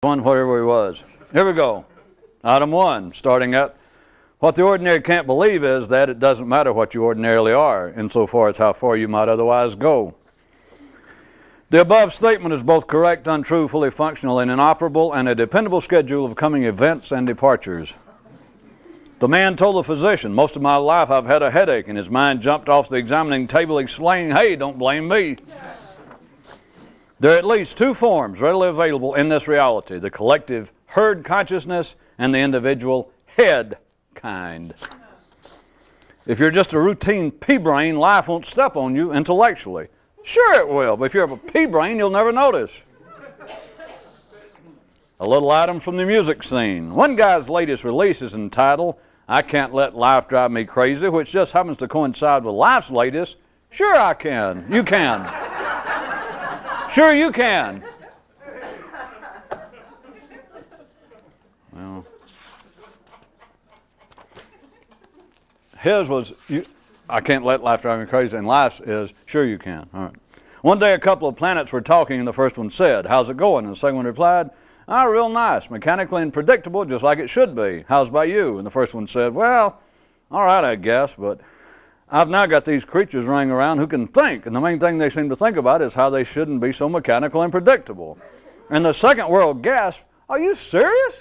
One, whatever he was. Here we go. Item 1, starting at what the ordinary can't believe is that it doesn't matter what you ordinarily are, insofar as how far you might otherwise go. The above statement is both correct, untrue, fully functional, and inoperable, and a dependable schedule of coming events and departures. The man told the physician, most of my life I've had a headache, and his mind jumped off the examining table explaining, hey, don't blame me. There are at least 2 forms readily available in this reality, the collective herd consciousness and the individual head kind. If you're just a routine pea-brain, life won't step on you intellectually. Sure it will, but if you're a pea-brain, you'll never notice. A little item from the music scene. One guy's latest release is entitled, I Can't Let Life Drive Me Crazy, which just happens to coincide with Life's latest. Sure I can. You can. Sure you can. Well, his was, I can't let life drive me crazy, and life's is, sure you can. All right. One day a couple of planets were talking, and the first one said, how's it going? And the second one replied, real nice, mechanically and predictable, just like it should be. How's about you? And the first one said, well, all right, I guess, but I've now got these creatures running around who can think, and the main thing they seem to think about is how they shouldn't be so mechanical and predictable. And the second world gasped, are you serious?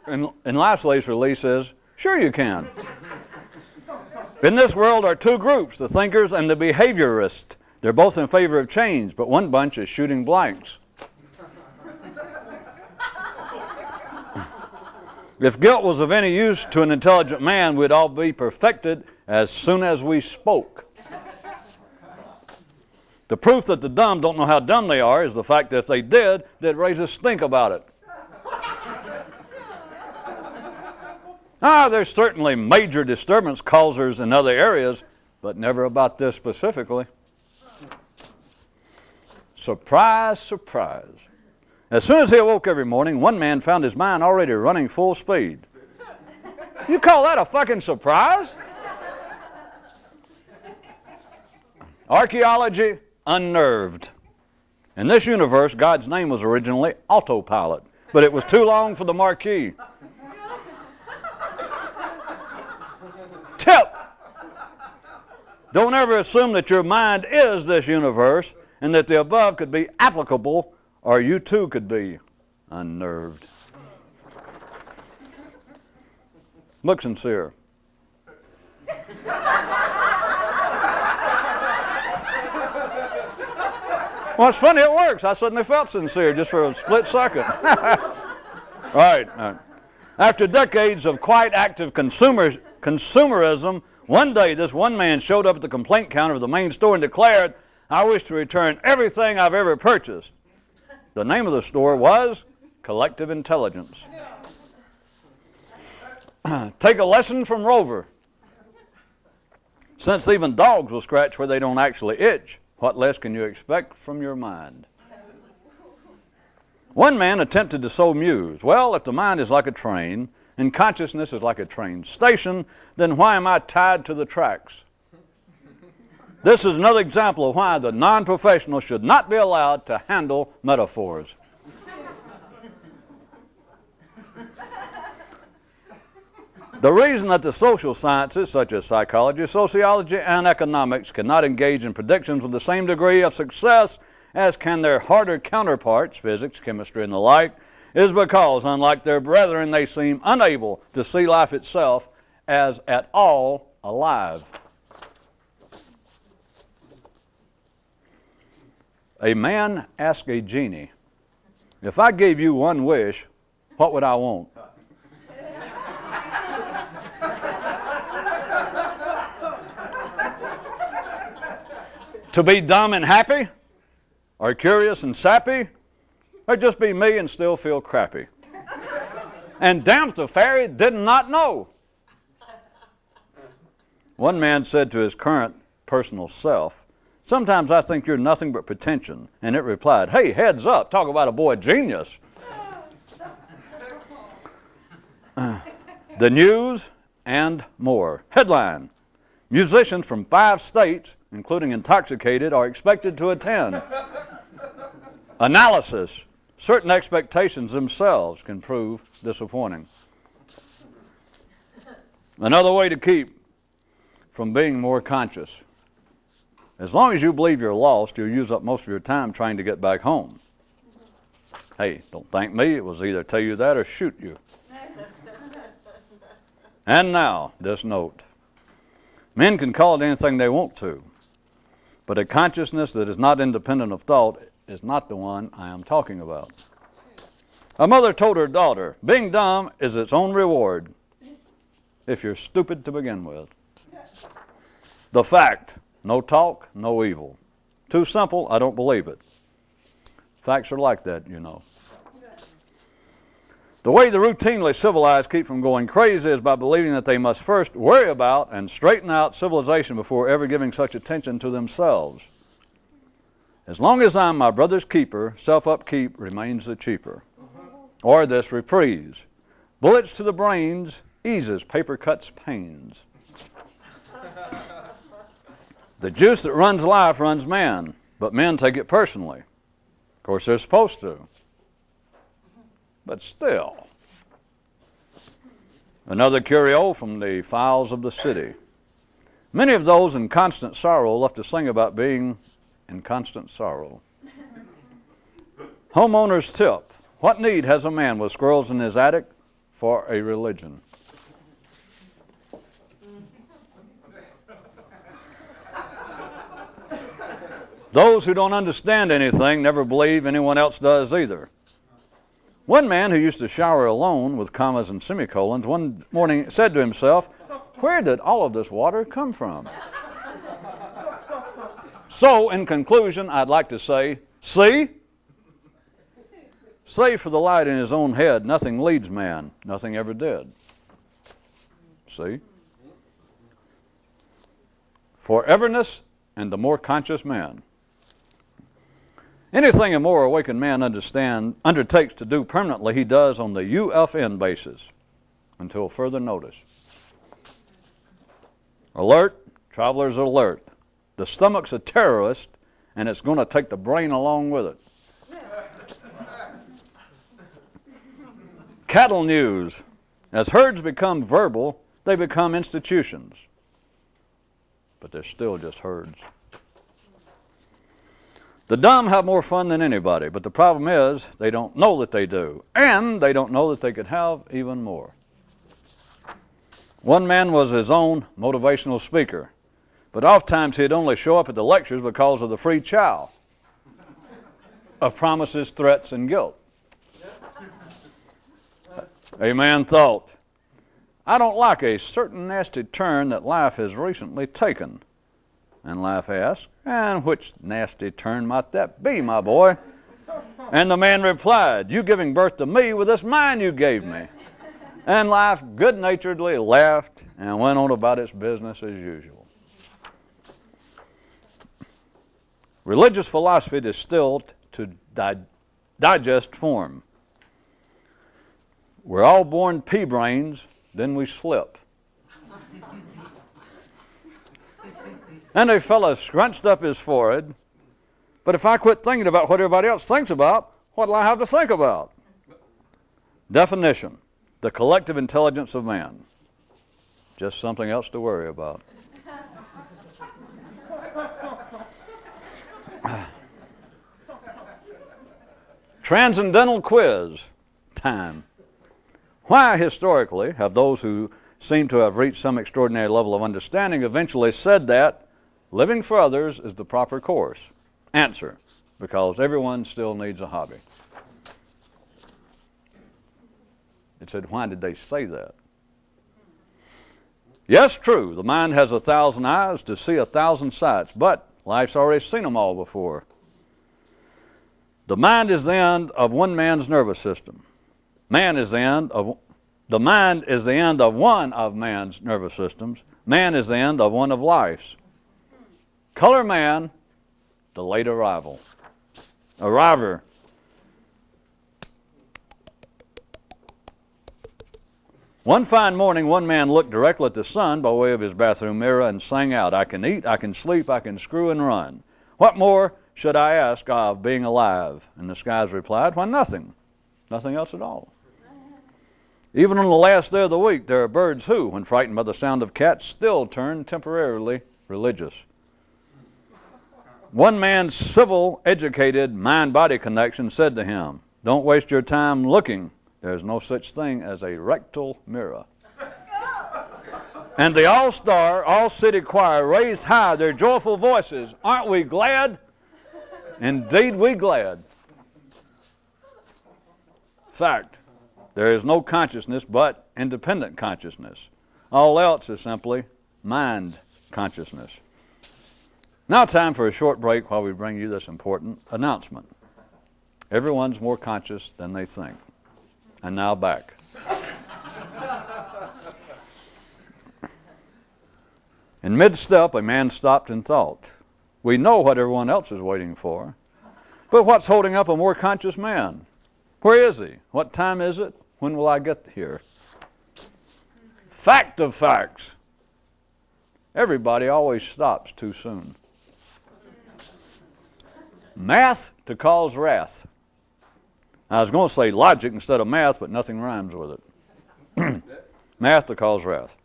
And last latest release is, sure you can. In this world are 2 groups, the thinkers and the behaviorists. They're both in favor of change, but one bunch is shooting blanks. If guilt was of any use to an intelligent man, we'd all be perfected as soon as we spoke. The proof that the dumb don't know how dumb they are is the fact that if they did, they'd raise a stink about it. There's certainly major disturbance causers in other areas, but never about this specifically. Surprise, surprise. As soon as he awoke every morning, one man found his mind already running full speed. You call that a fucking surprise? Archaeology, unnerved. In this universe, God's name was originally Autopilot, but it was too long for the marquee. Tip! Don't ever assume that your mind is this universe and that the above could be applicable, or you too could be unnerved. Look sincere. Well, it's funny, it works. I suddenly felt sincere just for a split second. All right. After decades of quite active consumerism, one day this one man showed up at the complaint counter of the main store and declared, I wish to return everything I've ever purchased. The name of the store was Collective Intelligence. Take a lesson from Rover. Since even dogs will scratch where they don't actually itch, what less can you expect from your mind? One man attempted to so muse, well, if the mind is like a train and consciousness is like a train station, then why am I tied to the tracks? This is another example of why the non-professional should not be allowed to handle metaphors. The reason that the social sciences, such as psychology, sociology, and economics, cannot engage in predictions with the same degree of success as can their harder counterparts, physics, chemistry, and the like, is because, unlike their brethren, they seem unable to see life itself as at all alive. A man asked a genie, if I gave you one wish, what would I want? To be dumb and happy? Or curious and sappy? Or just be me and still feel crappy? And damn, the fairy did not know. One man said to his current personal self, sometimes I think you're nothing but pretension. And it replied, hey, heads up, talk about a boy genius. The news and more. Headline, musicians from 5 states, including intoxicated, are expected to attend. Analysis. Certain expectations themselves can prove disappointing. Another way to keep from being more conscious. As long as you believe you're lost, you'll use up most of your time trying to get back home. Hey, don't thank me. It was either tell you that or shoot you. And now, this note. Men can call it anything they want to, but a consciousness that is not independent of thought is not the one I am talking about. A mother told her daughter, being dumb is its own reward if you're stupid to begin with. The fact, no talk, no evil. Too simple, I don't believe it. Facts are like that, you know. The way the routinely civilized keep from going crazy is by believing that they must first worry about and straighten out civilization before ever giving such attention to themselves. As long as I'm my brother's keeper, self-upkeep remains the cheaper. Or this reprise. Bullets to the brains eases paper cuts pains. The juice that runs life runs man, but men take it personally. Of course, they're supposed to. But still. Another curio from the files of the city. Many of those in constant sorrow love to sing about being in constant sorrow. Homeowner's tip. What need has a man with squirrels in his attic for a religion? Those who don't understand anything never believe anyone else does either. One man who used to shower alone with commas and semicolons one morning said to himself, "Where did all of this water come from?" So, in conclusion, I'd like to say, see? Save for the light in his own head, nothing leads man, nothing ever did. See? Foreverness and the more conscious man. Anything a more awakened man undertakes to do permanently, he does on the UFN basis until further notice. Alert, travelers alert. The stomach's a terrorist, and it's going to take the brain along with it. Cattle news. As herds become verbal, they become institutions. But they're still just herds. The dumb have more fun than anybody, but the problem is they don't know that they do, and they don't know that they could have even more. One man was his own motivational speaker, but oftentimes he'd only show up at the lectures because of the free chow of promises, threats, and guilt. A man thought, I don't like a certain nasty turn that life has recently taken. And life asked, and which nasty turn might that be, my boy? And the man replied, you giving birth to me with this mind you gave me. And life good-naturedly laughed and went on about its business as usual. Religious philosophy distilled to digest form. We're all born pea-brains, then we slip. And a fellow scrunched up his forehead. But if I quit thinking about what everybody else thinks about, what do I have to think about? Definition. The collective intelligence of man. Just something else to worry about. Transcendental quiz. Time. Why, historically, have those who seem to have reached some extraordinary level of understanding eventually said that living for others is the proper course? Answer, because everyone still needs a hobby. It said, why did they say that? Yes, true, the mind has 1,000 eyes to see 1,000 sights, but life's already seen them all before. The mind is the end of one man's nervous system. The mind is the end of one of man's nervous systems. Man is the end of one of life's. Color man, the late arrival. Arriver. One fine morning, one man looked directly at the sun by way of his bathroom mirror and sang out, I can eat, I can sleep, I can screw and run. What more should I ask of being alive? And the skies replied, why, nothing. Nothing else at all. Even on the last day of the week, there are birds who, when frightened by the sound of cats, still turn temporarily religious. One man's civil, educated, mind-body connection said to him, don't waste your time looking. There's no such thing as a rectal mirror. And the all-star, all-city choir raised high their joyful voices. Aren't we glad? Indeed, we glad. Fact, there is no consciousness but independent consciousness. All else is simply mind consciousness. Now time for a short break while we bring you this important announcement. Everyone's more conscious than they think. And now back. In mid-step, a man stopped and thought. We know what everyone else is waiting for. But what's holding up a more conscious man? Where is he? What time is it? When will I get here? Fact of facts. Everybody always stops too soon. Math to cause wrath. I was going to say logic instead of math, but nothing rhymes with it. Math to cause wrath.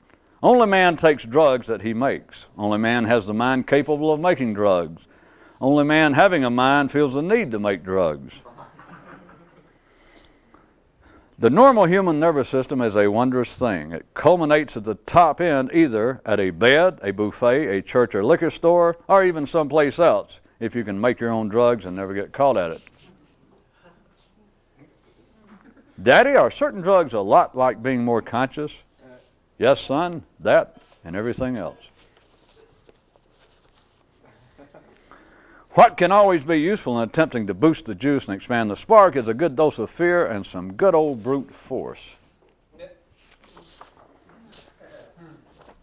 Only man takes drugs that he makes. Only man has the mind capable of making drugs. Only man having a mind feels the need to make drugs. The normal human nervous system is a wondrous thing. It culminates at the top end either at a bed, a buffet, a church or liquor store, or even someplace else, if you can make your own drugs and never get caught at it. Daddy, are certain drugs a lot like being more conscious? Yes, son, that and everything else. What can always be useful in attempting to boost the juice and expand the spark is a good dose of fear and some good old brute force.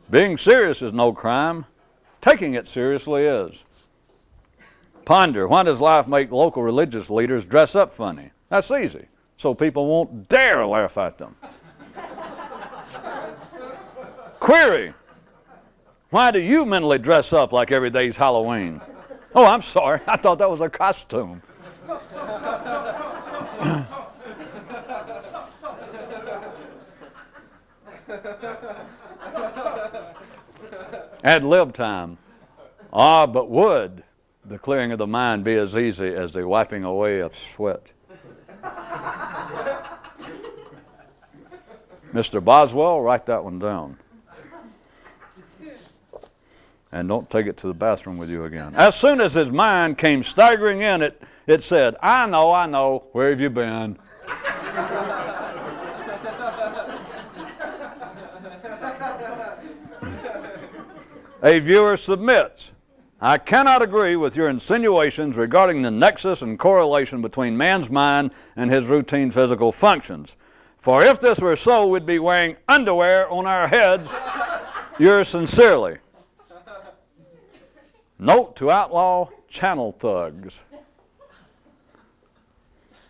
Being serious is no crime. Taking it seriously is. Ponder, why does life make local religious leaders dress up funny? That's easy, so people won't dare laugh at them. Query, why do you mentally dress up like every day's Halloween? Oh, I'm sorry. I thought that was a costume. Ad lib time. Ah, but would the clearing of the mind be as easy as the wiping away of sweat? Mr. Boswell, write that one down. And don't take it to the bathroom with you again. As soon as his mind came staggering in, it said, I know, where have you been? A viewer submits, I cannot agree with your insinuations regarding the nexus and correlation between man's mind and his routine physical functions. For if this were so, we'd be wearing underwear on our heads. Yours sincerely. Note to outlaw channel thugs.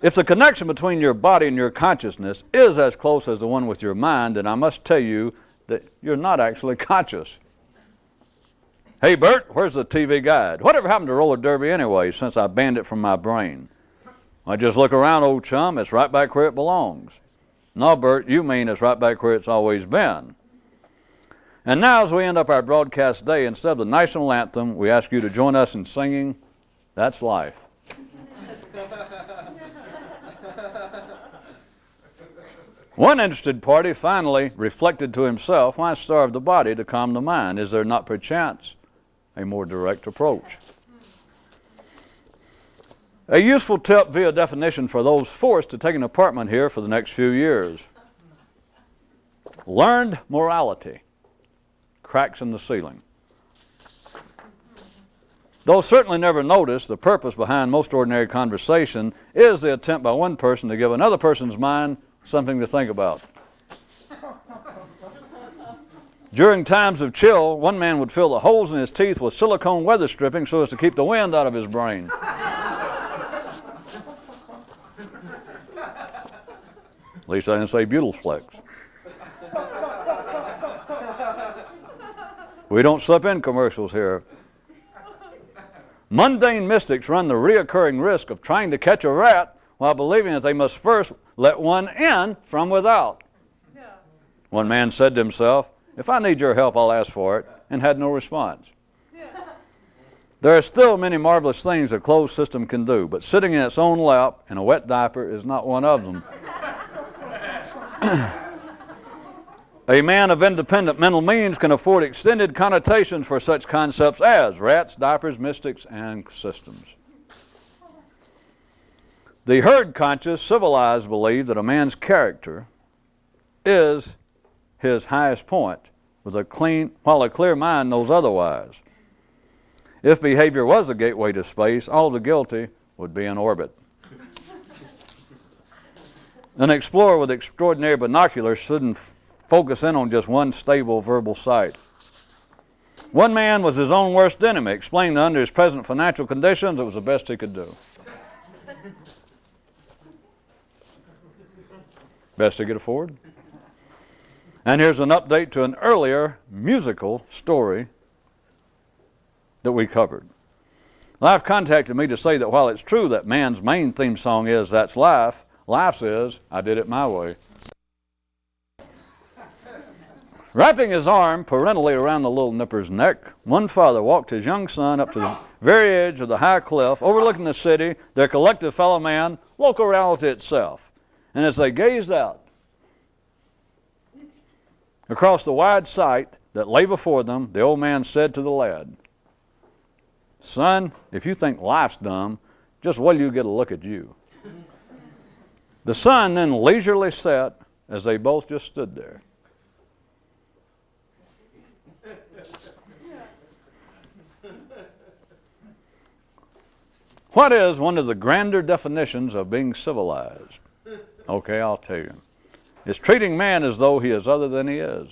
If the connection between your body and your consciousness is as close as the one with your mind, then I must tell you that you're not actually conscious. Hey, Bert, where's the TV guide? Whatever happened to roller derby anyway, since I banned it from my brain? I just look around, old chum. It's right back where it belongs. No, Bert, you mean it's right back where it's always been. And now, as we end up our broadcast day, instead of the national anthem, we ask you to join us in singing, That's Life. One interested party finally reflected to himself, why starve the body to calm the mind? Is there not perchance a more direct approach? A useful tip via definition for those forced to take an apartment here for the next few years. Learned morality. Cracks in the ceiling. Though certainly never noticed, the purpose behind most ordinary conversation is the attempt by one person to give another person's mind something to think about. During times of chill, one man would fill the holes in his teeth with silicone weather stripping so as to keep the wind out of his brain. At least I didn't say butyl flex. We don't slip in commercials here. Mundane mystics run the reoccurring risk of trying to catch a rat while believing that they must first let one in from without. Yeah. One man said to himself, "If I need your help, I'll ask for it," and had no response. Yeah. There are still many marvelous things a closed system can do, but sitting in its own lap in a wet diaper is not one of them. A man of independent mental means can afford extended connotations for such concepts as rats, diapers, mystics, and systems. The herd conscious, civilized believe that a man's character is his highest point, while a clear mind knows otherwise. If behavior was the gateway to space, all the guilty would be in orbit. An explorer with extraordinary binoculars shouldn't focus in on just one stable verbal sight. One man was his own worst enemy, explaining that under his present financial conditions, it was the best he could do. Best he could afford. And here's an update to an earlier musical story that we covered. Life contacted me to say that while it's true that man's main theme song is "That's Life," life's is "I Did It My Way." Wrapping his arm parentally around the little nipper's neck, one father walked his young son up to the very edge of the high cliff, overlooking the city, their collective fellow man, local reality itself. And as they gazed out across the wide sight that lay before them, the old man said to the lad, "Son, if you think life's dumb, just wait till you get a look at you." The son then leisurely sat as they both just stood there. What is one of the grander definitions of being civilized? Okay, I'll tell you. It's treating man as though he is other than he is.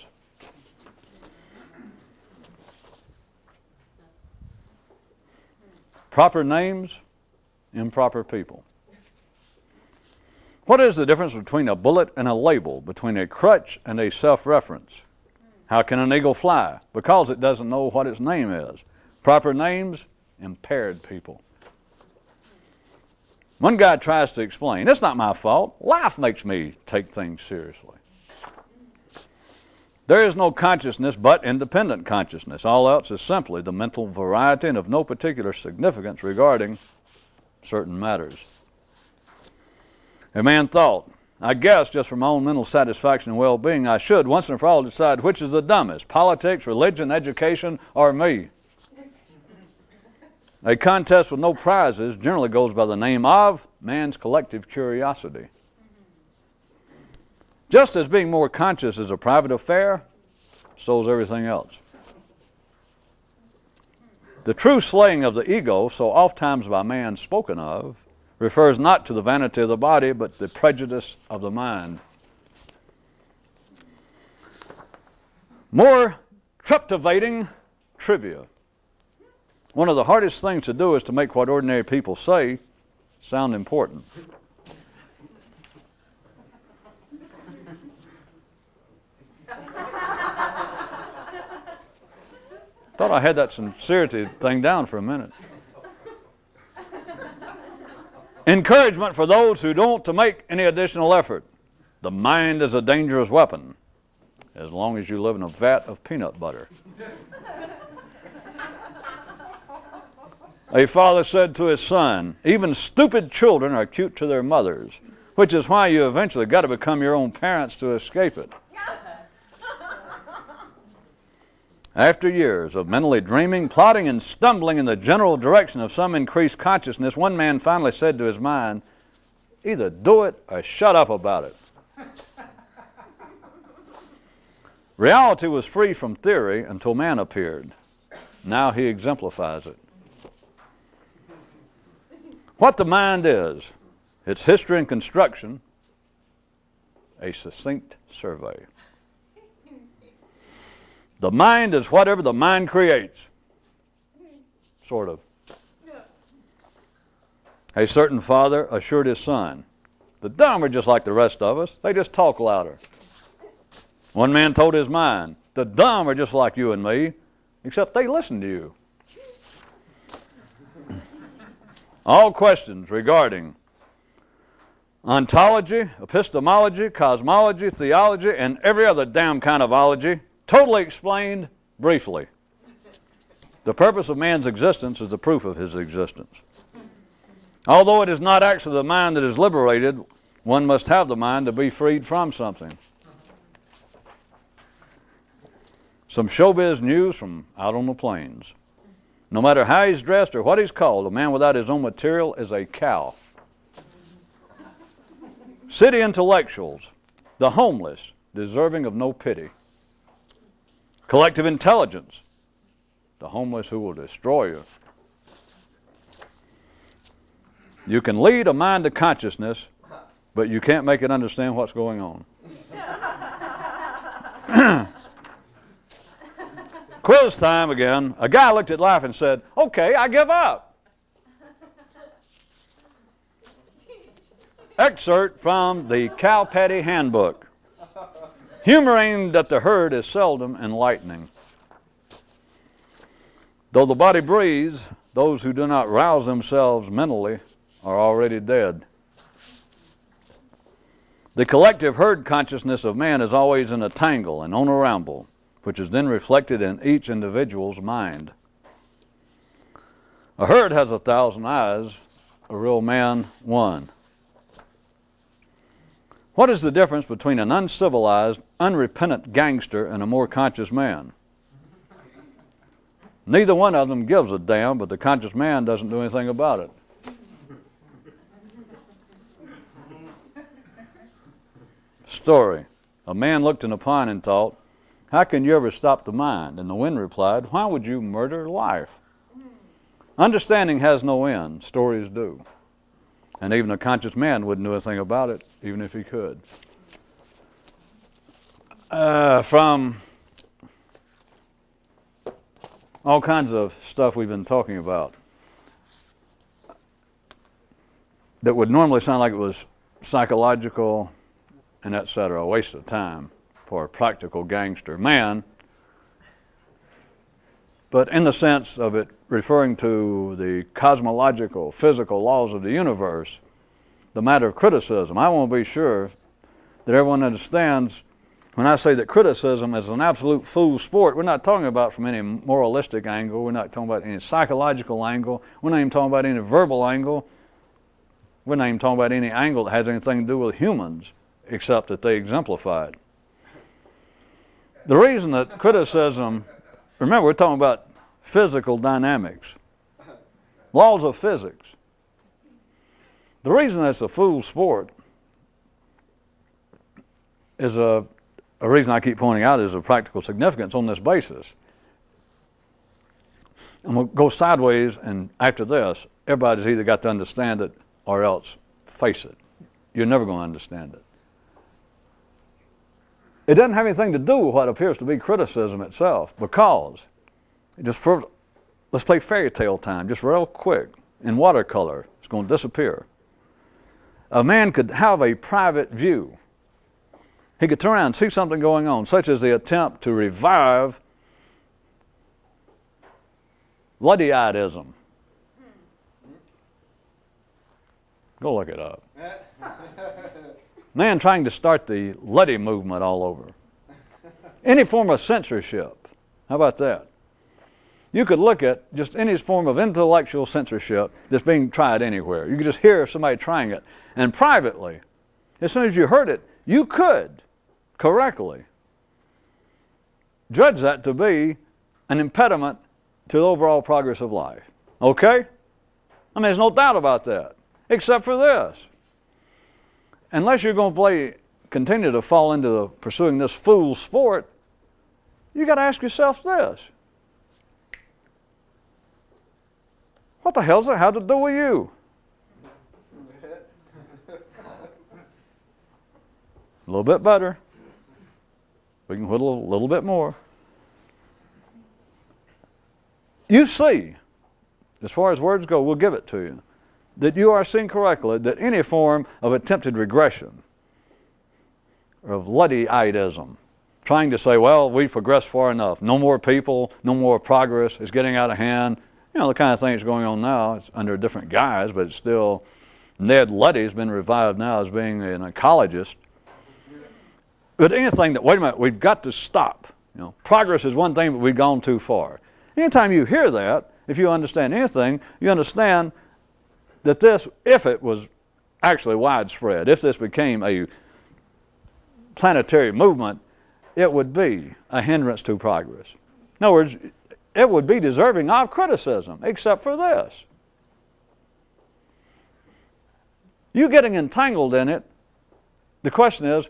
Proper names, improper people. What is the difference between a bullet and a label, between a crutch and a self-reference? How can an eagle fly? Because it doesn't know what its name is. Proper names, impaired people. One guy tries to explain, "It's not my fault. Life makes me take things seriously." There is no consciousness but independent consciousness. All else is simply the mental variety and of no particular significance regarding certain matters. A man thought, "I guess just for my own mental satisfaction and well-being, I should once and for all decide which is the dumbest, politics, religion, education, or me." A contest with no prizes generally goes by the name of man's collective curiosity. Just as being more conscious is a private affair, so is everything else. The true slaying of the ego, so oftentimes by man spoken of, refers not to the vanity of the body, but the prejudice of the mind. More captivating trivia. One of the hardest things to do is to make what ordinary people say sound important. Thought I had that sincerity thing down for a minute. Encouragement for those who don't to make any additional effort. The mind is a dangerous weapon, as long as you live in a vat of peanut butter. A father said to his son, "Even stupid children are cute to their mothers, which is why you eventually got to become your own parents to escape it." After years of mentally dreaming, plotting, and stumbling in the general direction of some increased consciousness, one man finally said to his mind, "Either do it or shut up about it." Reality was free from theory until man appeared. Now he exemplifies it. What the mind is, its history and construction, a succinct survey. The mind is whatever the mind creates. Sort of. A certain father assured his son, "The dumb are just like the rest of us. They just talk louder." One man told his mind, "The dumb are just like you and me, except they listen to you." All questions regarding ontology, epistemology, cosmology, theology, and every other damn kind of ology, totally explained briefly. The purpose of man's existence is the proof of his existence. Although it is not actually the mind that is liberated, one must have the mind to be freed from something. Some showbiz news from out on the plains. No matter how he's dressed or what he's called, a man without his own material is a cow. City intellectuals, the homeless, deserving of no pity. Collective intelligence, the homeless who will destroy you. You can lead a mind to consciousness, but you can't make it understand what's going on. Quiz time again. A guy looked at life and said, "Okay, I give up." Excerpt from the Cow Patty Handbook. Humor aimed at the herd is seldom enlightening. Though the body breathes, those who do not rouse themselves mentally are already dead. The collective herd consciousness of man is always in a tangle and on a ramble, which is then reflected in each individual's mind. A herd has 1,000 eyes, a real man one. What is the difference between an uncivilized, unrepentant gangster and a more conscious man? Neither one of them gives a damn, but the conscious man doesn't do anything about it. Story. A man looked in a pond and thought, "How can you ever stop the mind?" And the wind replied, "Why would you murder life?" Understanding has no end. Stories do. And even a conscious man wouldn't do anything about it, even if he could. From all kinds of stuff we've been talking about that would normally sound like it was psychological and etc., a waste of time for a practical gangster man, but in the sense of it referring to the cosmological, physical laws of the universe, the matter of criticism. I want to be sure that everyone understands when I say that criticism is an absolute fool's sport, we're not talking about from any moralistic angle, we're not talking about any psychological angle, we're not even talking about any verbal angle, we're not even talking about any angle that has anything to do with humans, except that they exemplify it. The reason that criticism, remember we're talking about physical dynamics, laws of physics. The reason it's a fool's sport is a reason I keep pointing out is a practical significance on this basis. I'm going to go sideways, and after this, everybody's either got to understand it or else face it. You're never going to understand it. It doesn't have anything to do with what appears to be criticism itself, because let's play fairy tale time, just real quick. In watercolor, it's going to disappear. A man could have a private view. He could turn around and see something going on, such as the attempt to revive Ludditism. Go look it up. Man trying to start the Luddy movement all over. Any form of censorship. How about that? You could look at just any form of intellectual censorship that's being tried anywhere. You could just hear somebody trying it. And privately, as soon as you heard it, you could correctly judge that to be an impediment to the overall progress of life. Okay? I mean, there's no doubt about that. Except for this. Unless you're going to continue to fall into pursuing this fool sport, you got to ask yourself this. What the hell's it have to do with you? A little bit better. We can put a little bit more. You see, as far as words go, we'll give it to you, that you are seeing correctly that any form of attempted regression, of Ludditism, trying to say, well, we've progressed far enough, no more people, no more progress, it's getting out of hand, You know, the kind of thing that's going on now, it's under different guise, but it's still, Ned Luddy's been revived now as being an ecologist. But anything that, wait a minute, we've got to stop. You know, progress is one thing, but we've gone too far. Anytime you hear that, if you understand anything, you understand that this, if it was actually widespread, if this became a planetary movement, it would be a hindrance to progress. In other words, it would be deserving of criticism, except for this. You getting entangled in it, the question is,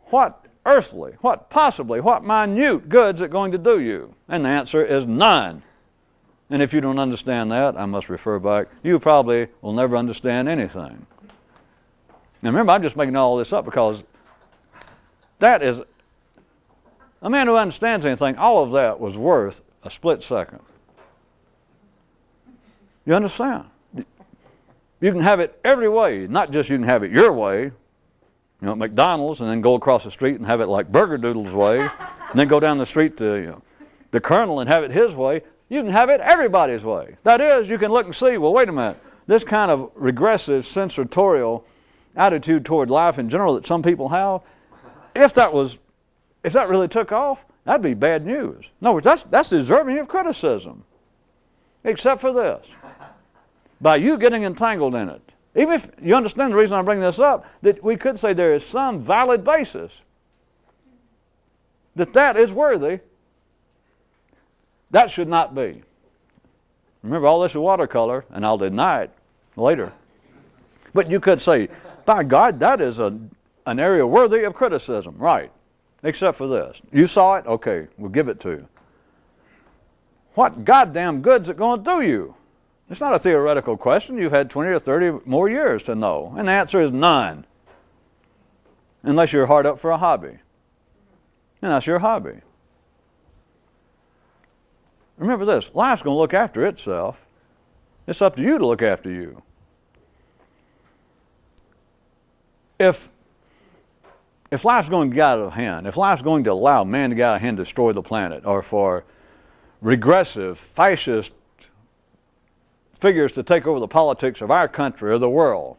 what earthly, what possibly, what minute good's it going to do you? And the answer is none. And if you don't understand that, I must refer back, you probably will never understand anything. Now remember, I'm just making all this up because that is, a man who understands anything, all of that was worth a split second. You understand? You can have it every way, not just you can have it your way, you know, at McDonald's, and then go across the street and have it like Burger Doodle's way, and then go down the street to the Colonel and have it his way. You can have it everybody's way. That is, you can look and see, well, wait a minute, this kind of regressive, sensatorial attitude toward life in general that some people have, if that really took off, that'd be bad news. In other words, that's deserving of criticism, except for this. By you getting entangled in it. Even if you understand the reason I bring this up, that we could say there is some valid basis that is worthy. That should not be. Remember, all this is watercolor, and I'll deny it later. But you could say, by God, that is an area worthy of criticism. Right. Except for this. You saw it? Okay, we'll give it to you. What goddamn good's it going to do you? It's not a theoretical question. You've had 20 or 30 more years to know. And the answer is none. Unless you're hard up for a hobby. And that's your hobby. Remember this, life's going to look after itself. It's up to you to look after you. If life's going to get out of hand, if life's going to allow man to get out of hand and destroy the planet, or for regressive, fascist figures to take over the politics of our country or the world,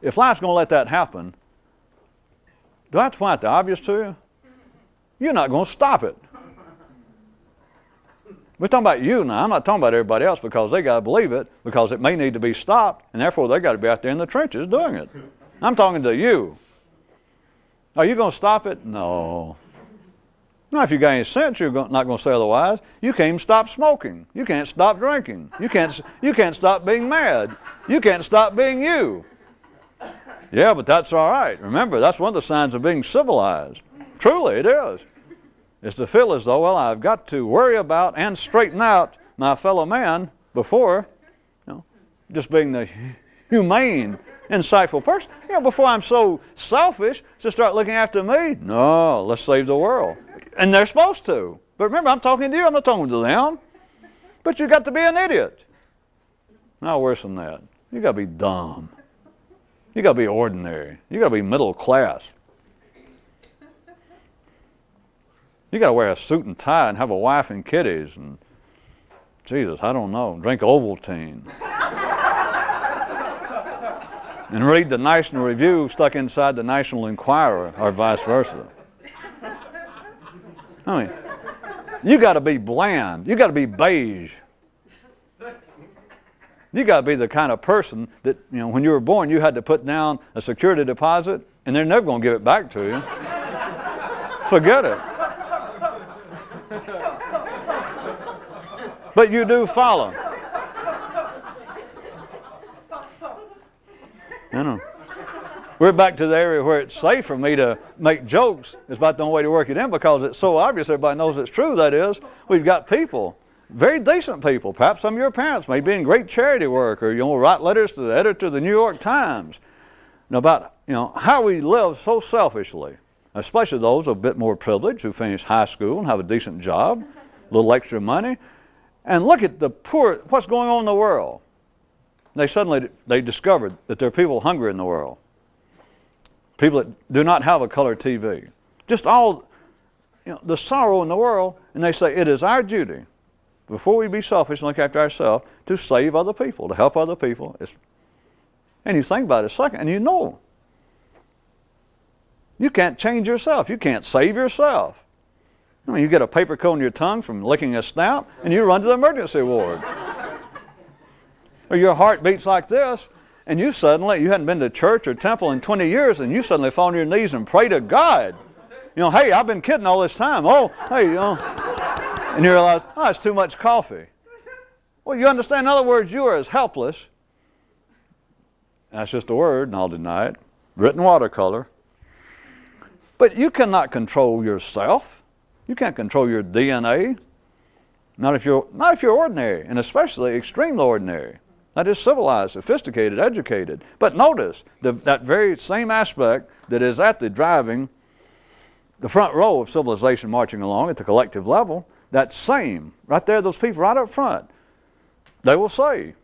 if life's going to let that happen, do I have to point out the obvious to you? You're not going to stop it. We're talking about you now. I'm not talking about everybody else because they got to believe it, because it may need to be stopped, and therefore they got to be out there in the trenches doing it. I'm talking to you. Are you going to stop it? No. Now, if you got any sense, you're not going to say otherwise. You can't even stop smoking. You can't stop drinking. You can't stop being mad. You can't stop being you. Yeah, but that's all right. Remember, that's one of the signs of being civilized. Truly, it is. Is to feel as though, well, I've got to worry about and straighten out my fellow man before, just being the humane, insightful person. Before I'm so selfish to start looking after me. No, let's save the world. And they're supposed to. But remember, I'm talking to you. I'm not talking to them. But you got to be an idiot. No, worse than that. You got to be dumb. You got to be ordinary. You got to be middle class. You got to wear a suit and tie and have a wife and kiddies and, Jesus, I don't know, drink Ovaltine. And read the National Review stuck inside the National Enquirer, or vice versa. I mean, you got to be bland. You got to be beige. You got to be the kind of person that, when you were born, you had to put down a security deposit, and they're never going to give it back to you. Forget it. But you do follow. We're back to the area where it's safe for me to make jokes. It's about the only way to work it in because it's so obvious everybody knows it's true. That is, we've got people, very decent people. Perhaps some of your parents may be in great charity work, or write letters to the editor of the New York Times about how we live so selfishly. Especially those a bit more privileged who finish high school and have a decent job, a little extra money. And look at the poor, what's going on in the world. They discovered that there are people hungry in the world. People that do not have a color TV. Just all, the sorrow in the world. And they say, it is our duty before we be selfish and look after ourselves, to save other people, to help other people. And you think about it a second, and you know. You can't change yourself. You can't save yourself. I mean, you get a paper cut on your tongue from licking a snout, and you run to the emergency ward. Or your heart beats like this, and you hadn't been to church or temple in 20 years, and you suddenly fall on your knees and pray to God. Hey, I've been kidding all this time. Oh, hey, and you realize, it's too much coffee. Well, you understand, in other words, you are as helpless. That's just a word, and I'll deny it. Written watercolor. But you cannot control yourself. You can't control your DNA. Not if you're ordinary, and especially extremely ordinary. That is civilized, sophisticated, educated. But notice, that very same aspect that is at the front row of civilization marching along at the collective level, that same, right there, those people right up front, they will say,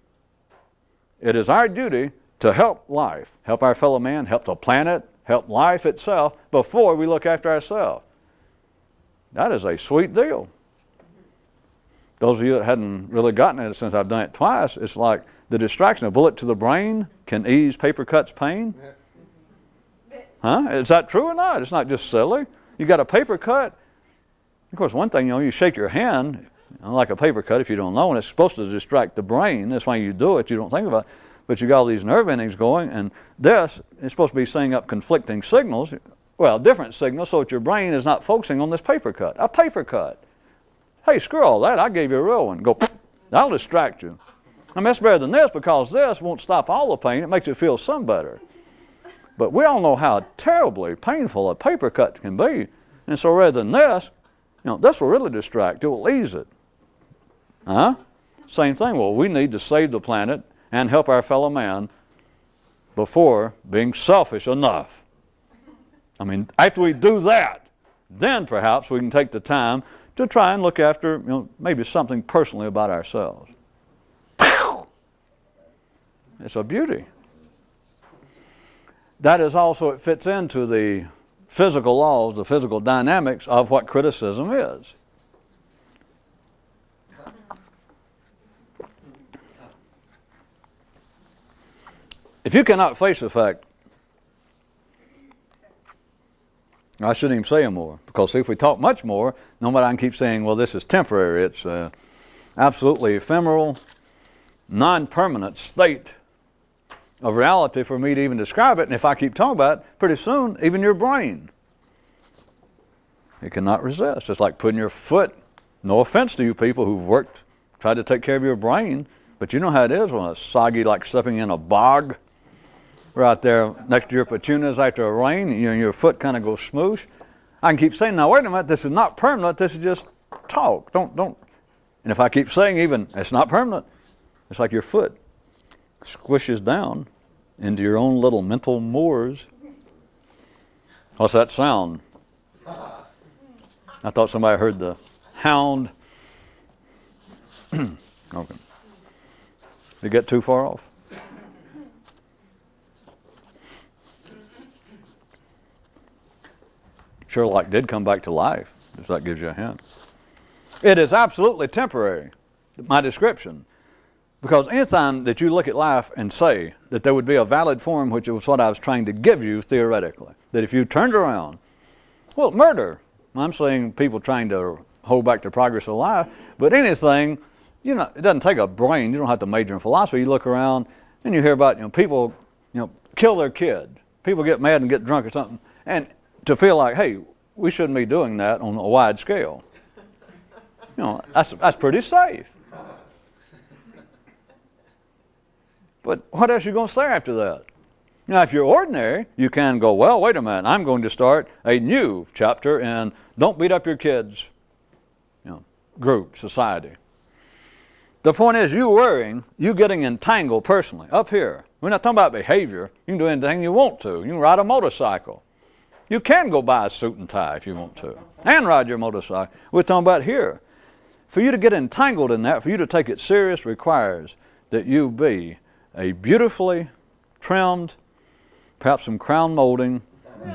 it is our duty to help life, help our fellow man, help the planet, help life itself before we look after ourselves. That is a sweet deal. Those of you that hadn't really gotten it since I've done it twice, it's like the distraction. A bullet to the brain can ease paper cut's pain. Huh? Is that true or not? It's not just silly. You got a paper cut. Of course, one thing, you shake your hand, like a paper cut, if you don't know, and it's supposed to distract the brain. That's why you do it. You don't think about it. But you got all these nerve endings going, and this is supposed to be setting up conflicting signals. Well, different signals, so that your brain is not focusing on this paper cut. A paper cut. Hey, screw all that. I gave you a real one. Go, that'll distract you. I mean, it's better than this, because this won't stop all the pain. It makes you feel some better. But we all know how terribly painful a paper cut can be. And so rather than this, this will really distract. It will ease it. Huh? Same thing. Well, we need to save the planet and help our fellow man before being selfish enough. I mean, after we do that, then perhaps we can take the time to try and look after, maybe something personally about ourselves. It's a beauty. That is also, it fits into the physical laws, the physical dynamics of what criticism is. If you cannot face the fact, I shouldn't even say more, because if we talk much more, nobody can keep saying, well, this is temporary. It's absolutely ephemeral, non-permanent state of reality for me to even describe it. And if I keep talking about it, pretty soon, even your brain, it cannot resist. It's like putting your foot, no offense to you people who've tried to take care of your brain, but you know how it is when it's soggy, like stepping in a bog right there next to your petunias after a rain, your foot kind of goes smoosh. I can keep saying, now wait a minute, this is not permanent, this is just talk. Don't. And if I keep saying even, it's not permanent, it's like your foot squishes down into your own little mental moors. What's that sound? I thought somebody heard the hound. Okay. Did it get too far off? Sherlock did come back to life, if that gives you a hint. It is absolutely temporary, my description. Because anytime that you look at life and say that there would be a valid form, which was what I was trying to give you theoretically, that if you turned around, well, murder, I'm saying people trying to hold back the progress of life, but anything, it doesn't take a brain. You don't have to major in philosophy. You look around and you hear about, people, kill their kid. People get mad and get drunk or something. And to feel like, hey, we shouldn't be doing that on a wide scale. That's pretty safe. But what else are you going to say after that? Now, if you're ordinary, you can go, well, wait a minute, I'm going to start a new chapter in don't beat up your kids, group, society. The point is, you worrying, you getting entangled personally, up here. We're not talking about behavior. You can do anything you want to. You can ride a motorcycle. You can go buy a suit and tie if you want to, and ride your motorcycle. We're talking about here. For you to get entangled in that, for you to take it serious, requires that you be a beautifully trimmed, perhaps some crown molding,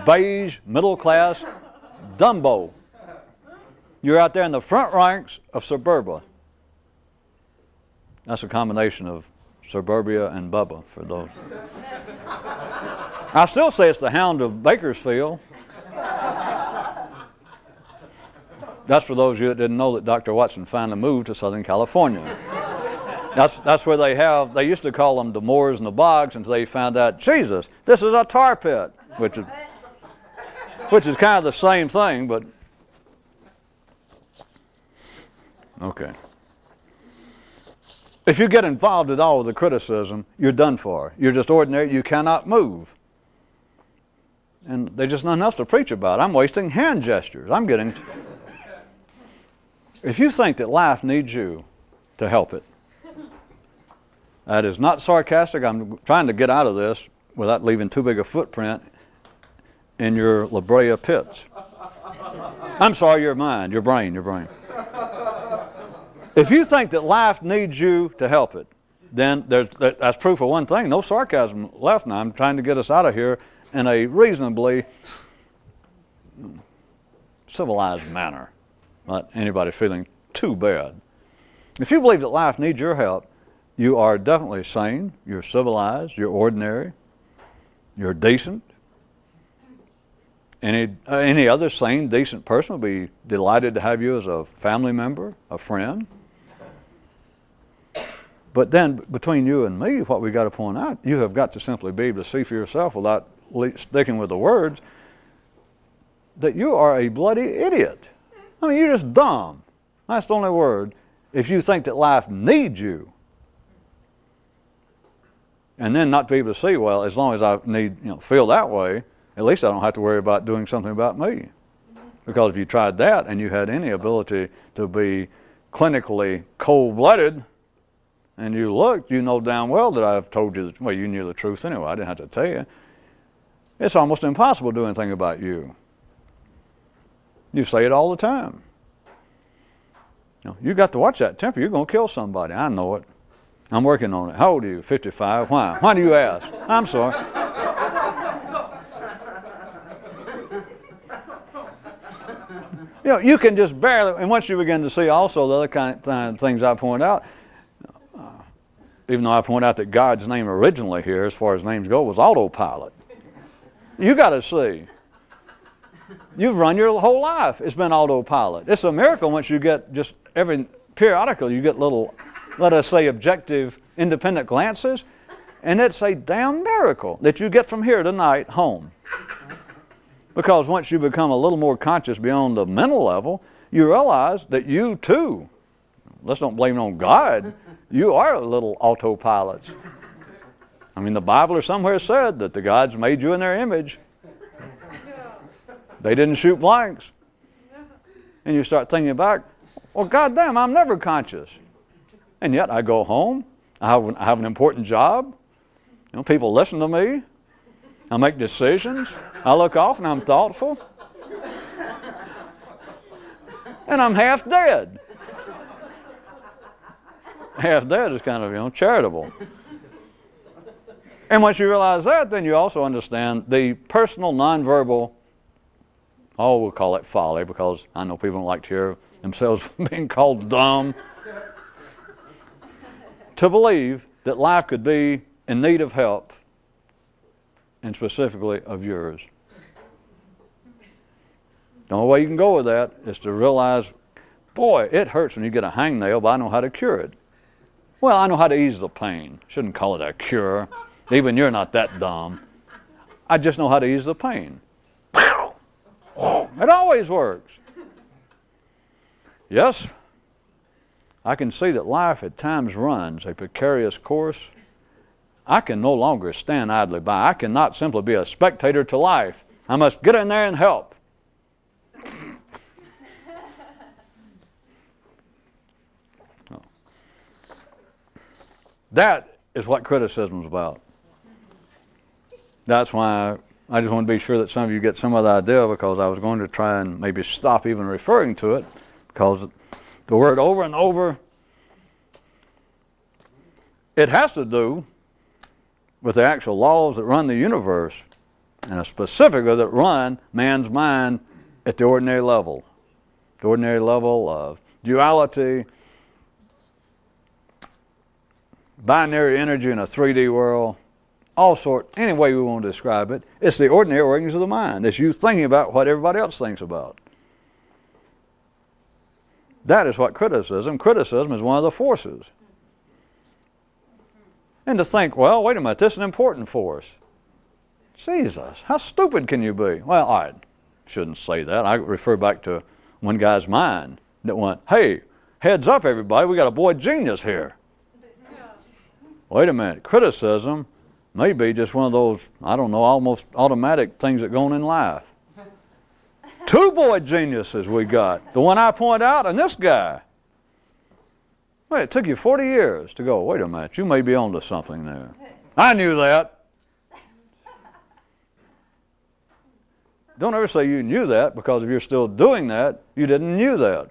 beige, middle-class Dumbo. You're out there in the front ranks of suburbia. That's a combination of suburbia and Bubba for those. I still say it's the Hound of Bakersfield. That's for those of you that didn't know that Dr. Watson finally moved to Southern California. That's where they used to call them the moors and the bogs until they found out, Jesus, this is a tar pit, which is kind of the same thing, but okay. If you get involved at all with the criticism, you're done for. You're just ordinary. You cannot move. And there's just nothing else to preach about. I'm wasting hand gestures. If you think that life needs you to help it, that is not sarcastic. I'm trying to get out of this without leaving too big a footprint in your La Brea pits. I'm sorry, your mind, your brain. If you think that life needs you to help it, then that's proof of one thing. No sarcasm left now. I'm trying to get us out of here in a reasonably civilized manner. Not anybody feeling too bad. If you believe that life needs your help, you are definitely sane, you're civilized, you're ordinary, you're decent. Any other sane, decent person would be delighted to have you as a family member, a friend. But then, between you and me, what we got to point out, you have got to simply be able to see for yourself without sticking with the words that you are a bloody idiot. I mean, you're just dumb. That's the only word. If you think that life needs you, and then not be able to see, well, as long as I feel that way, at least I don't have to worry about doing something about me. Because if you tried that and you had any ability to be clinically cold-blooded, and you looked, you know damn well that I've told you, well, you knew the truth anyway. I didn't have to tell you. It's almost impossible to do anything about you. You say it all the time. You got to watch that temper. You're going to kill somebody. I know it. I'm working on it. How old are you? 55. Why? Why do you ask? I'm sorry. You can just barely, and once you begin to see also the other kind of things I point out, even though I point out that God's name originally here, as far as names go, was autopilot. You got to see. You've run your whole life. It's been autopilot. It's a miracle once you get just periodically you get little, let us say, objective, independent glances, and it's a damn miracle that you get from here tonight home. Because once you become a little more conscious beyond the mental level, you realize that you too, let's don't blame it on God, you are little autopilots. I mean, the Bible or somewhere said that the gods made you in their image. They didn't shoot blanks. And you start thinking back, well, goddamn, I'm never conscious. And yet I go home, I have an important job, people listen to me, I make decisions, I look off and I'm thoughtful, and I'm half dead. Half dead is kind of, charitable. And once you realize that, then you also understand the personal nonverbal, we'll call it folly, because I know people don't like to hear themselves being called dumb, to believe that life could be in need of help, and specifically of yours. The only way you can go with that is to realize, boy, it hurts when you get a hangnail, but I know how to cure it. Well, I know how to ease the pain. Shouldn't call it a cure. Even you're not that dumb. I just know how to ease the pain. It always works. Yes, I can see that life at times runs a precarious course. I can no longer stand idly by. I cannot simply be a spectator to life. I must get in there and help. That is what criticism is about. That's why I just want to be sure that some of you get some of the idea, because I was going to try and maybe stop even referring to it, because the word over and over, it has to do with the actual laws that run the universe, and specifically that run man's mind at the ordinary level. The ordinary level of duality, binary energy in a 3D world, all sorts, any way we want to describe it. It's the ordinary workings of the mind. It's you thinking about what everybody else thinks about. That is what criticism is one of the forces. And to think, well, wait a minute, this is an important force. Jesus, how stupid can you be? Well, I shouldn't say that. I refer back to one guy's mind that went, hey, heads up everybody, we got a boy genius here. Wait a minute, criticism may be just one of those, I don't know, almost automatic things that go on in life. Two boy geniuses we got. The one I point out and this guy. Wait, it took you 40 years to go, wait a minute, you may be onto something there. I knew that. Don't ever say you knew that, because if you're still doing that, you didn't knew that.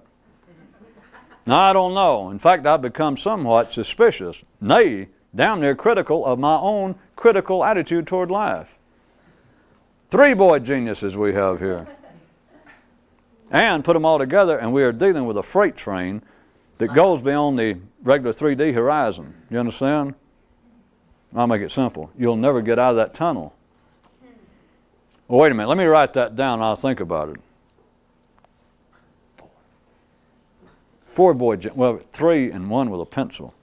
Now, I don't know. In fact, I've become somewhat suspicious, nay, damn near critical of my own critical attitude toward life. Three boy geniuses we have here. And put them all together, and we are dealing with a freight train that goes beyond the regular 3D horizon. You understand? I'll make it simple. You'll never get out of that tunnel. Well, wait a minute. Let me write that down and I'll think about it. Four boy, well, three and one with a pencil.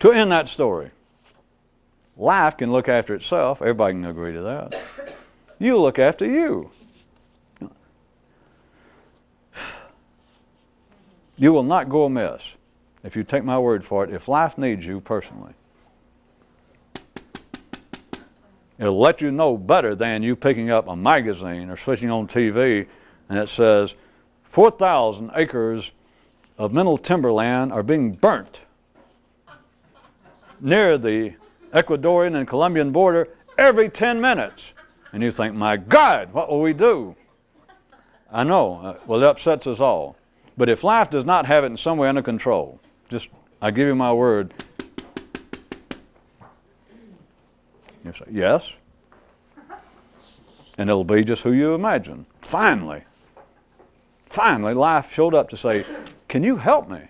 To end that story, life can look after itself. Everybody can agree to that. You look after you. You will not go amiss, if you take my word for it, if life needs you personally. It'll let you know better than you picking up a magazine or switching on TV and it says 4,000 acres of mineral timberland are being burnt near the Ecuadorian and Colombian border every 10 minutes. And you think, my God, what will we do? I know. Well, it upsets us all. But if life does not have it in some way under control, just, I give you my word. You say, yes. And it'll be just who you imagine. Finally, life showed up to say, can you help me?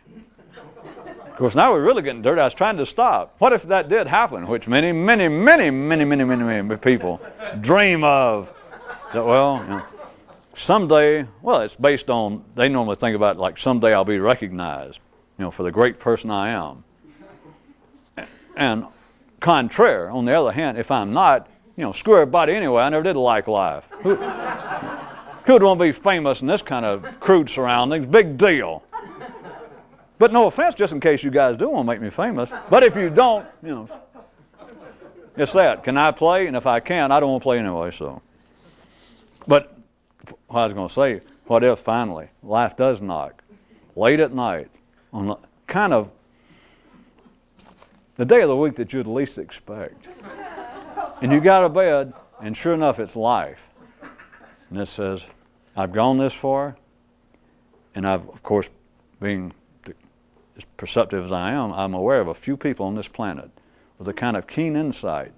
Of course, now we're really getting dirty. I was trying to stop. What if that did happen, which many people dream of? That, well, you know, someday, well, it's based on, they normally think about it like someday I'll be recognized, you know, for the great person I am. And contrary, on the other hand, if I'm not, you know, screw everybody anyway. I never did like life. Who would want to be famous in this kind of crude surroundings? Big deal. But no offense, just in case you guys do want to make me famous. But if you don't, you know, it's that. Can I play? And if I can, I don't want to play anyway. So, but what I was going to say, what if finally life does knock late at night on the, kind of the day of the week that you'd least expect, and you got to bed, and sure enough, it's life, and it says, "I've gone this far, and I've, of course, being as perceptive as I am, I'm aware of a few people on this planet with a kind of keen insight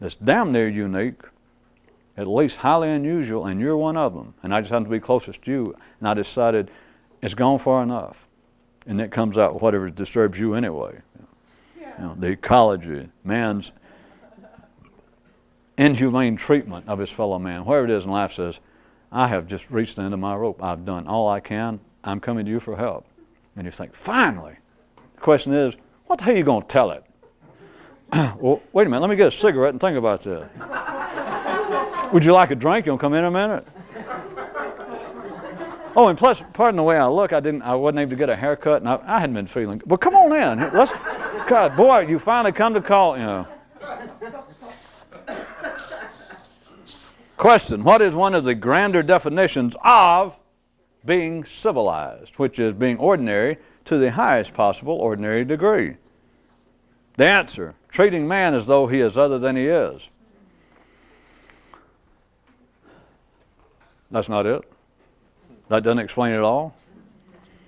that's damn near unique, at least highly unusual, and you're one of them. And I just happen to be closest to you, and I decided it's gone far enough, and it comes out whatever disturbs you anyway. Yeah. You know, the ecology, man's inhumane treatment of his fellow man, whatever it is in life says, I have just reached the end of my rope. I've done all I can. I'm coming to you for help. And you think, finally. The question is, what the hell are you going to tell it? Well, wait a minute. Let me get a cigarette and think about this. Would you like a drink? You'll come in a minute. Oh, and plus, pardon the way I look, I wasn't able to get a haircut, and I hadn't been feeling. Well, come on in. Let's. God, boy, you finally come to call. You know. Question: what is one of the grander definitions of being civilized, which is being ordinary to the highest possible ordinary degree? The answer: treating man as though he is other than he is. That's not it. That doesn't explain it all.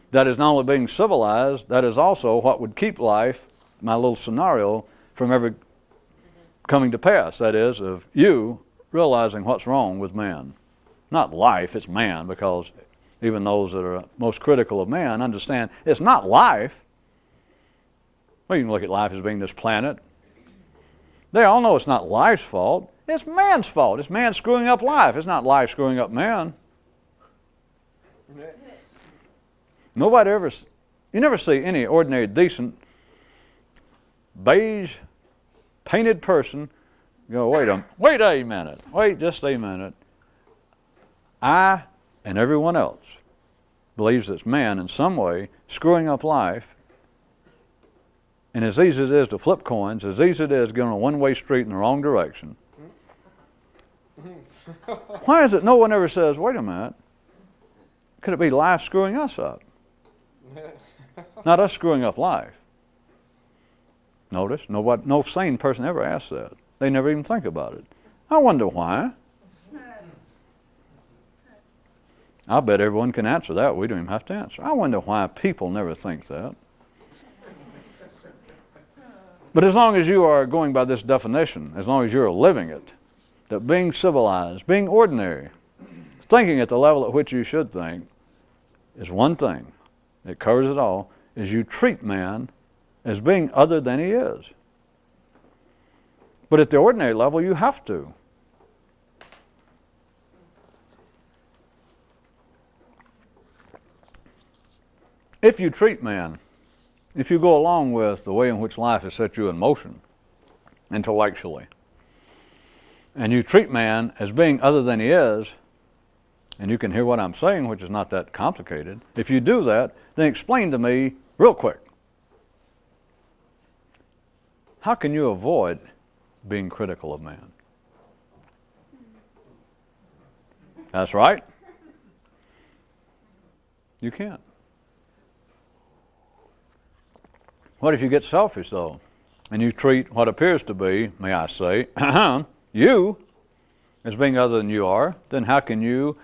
That is not only being civilized, that is also what would keep life, my little scenario, from ever coming to pass. That is, of you realizing what's wrong with man. Not life, it's man, because even those that are most critical of man, understand it's not life. Well, you can look at life as being this planet. They all know it's not life's fault. It's man's fault. It's man screwing up life. It's not life screwing up man. Nobody ever, you never see any ordinary, decent, beige, painted person go, wait a minute, wait just a minute. I and everyone else believes it's man in some way screwing up life. And as easy as it is to flip coins, as easy as it is going on a one-way street in the wrong direction. Why is it no one ever says, wait a minute, could it be life screwing us up? Not us screwing up life. Notice, no sane person ever asks that. They never even think about it. I wonder why. I bet everyone can answer that. We don't even have to answer. I wonder why people never think that. But as long as you are going by this definition, as long as you're living it, that being civilized, being ordinary, thinking at the level at which you should think, is one thing. It covers it all, is you treat man as being other than he is. But at the ordinary level, you have to. If you treat man, if you go along with the way in which life has set you in motion, intellectually, and you treat man as being other than he is, and you can hear what I'm saying, which is not that complicated, if you do that, then explain to me real quick, how can you avoid being critical of man? That's right. You can't. What if you get selfish, though, and you treat what appears to be, may I say, you as being other than you are, then how can you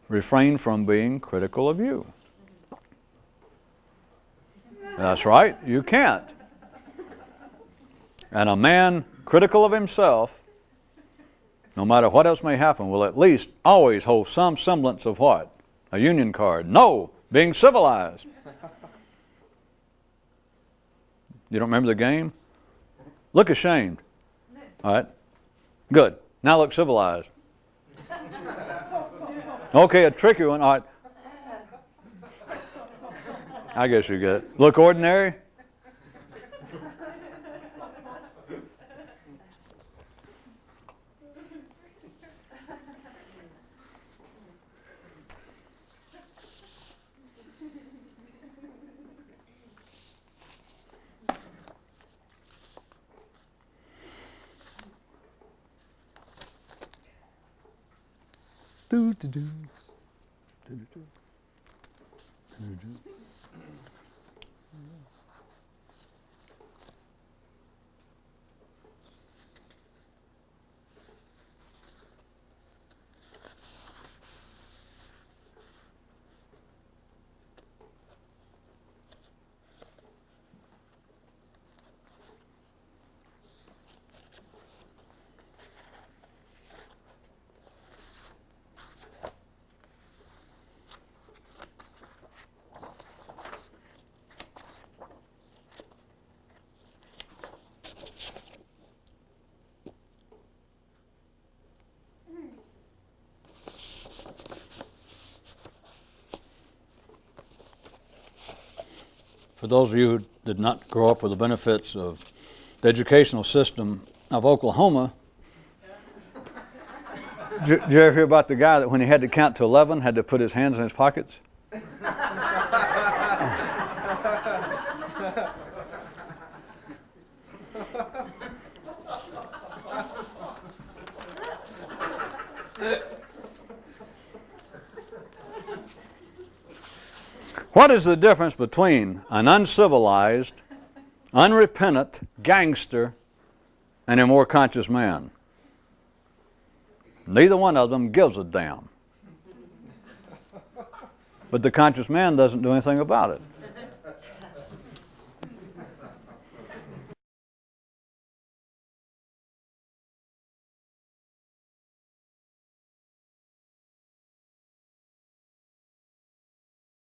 refrain from being critical of you? That's right, you can't. And a man critical of himself, no matter what else may happen, will at least always hold some semblance of what? A union card. No, being civilized. You don't remember the game? Look ashamed. All right. Good. Now look civilized. Okay, a tricky one. All right. I guess you get it. Look ordinary. Do do do. Do do do. For those of you who did not grow up with the benefits of the educational system of Oklahoma, did you ever hear about the guy that when he had to count to 11 had to put his hands in his pockets? What is the difference between an uncivilized, unrepentant gangster and a more conscious man? Neither one of them gives a damn. But the conscious man doesn't do anything about it.